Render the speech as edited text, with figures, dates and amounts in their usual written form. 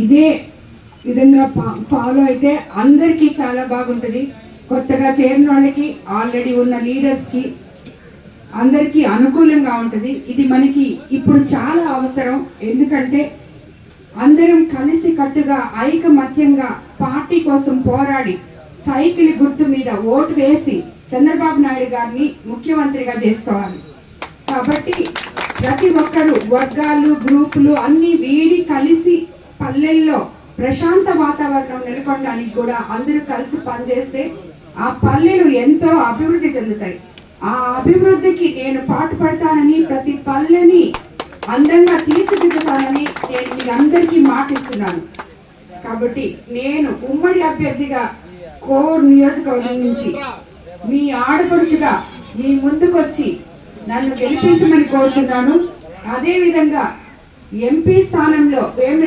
ఇదే విధంగా ఫాలో అయితే అందరికీ చాలా బాగుంటుంది. కొత్తగా చేరిన వాళ్ళకి, ఆల్రెడీ ఉన్న లీడర్స్కి అందరికీ అనుకూలంగా ఉంటుంది. ఇది మనకి ఇప్పుడు చాలా అవసరం. ఎందుకంటే అందరం కలిసి కట్టుగా ఐకమత్యంగా పార్టీ కోసం పోరాడి సైకిల్ గుర్తు మీద ఓటు వేసి చంద్రబాబు నాయుడు గారిని ముఖ్యమంత్రిగా చేసుకోవాలి. కాబట్టి ప్రతి ఒక్కరు వర్గాలు, గ్రూపులు అన్ని వీడి కలిసి పల్లెల్లో ప్రశాంత వాతావరణం నెలకొనడానికి కూడా అందరూ కలిసి పనిచేస్తే ఆ పల్లెలు ఎంతో అభివృద్ధి చెందుతాయి. ఆ అభివృద్ధికి నేను పాటుపడతానని, ప్రతి పల్లెని అందంగా తీర్చిదిద్దుతానని నేను మీ అందరికీ మాటిస్తున్నాను. కాబట్టి నేను ఉమ్మడి అభ్యర్థిగా కోర్ నియోజకవర్గం నుంచి మీ ఆడపడుచుగా మీ ముందుకొచ్చి నన్ను గెలిపించమని కోరుతున్నాను. అదేవిధంగా ఎంపీ స్థానంలో వేమిరెడ్డి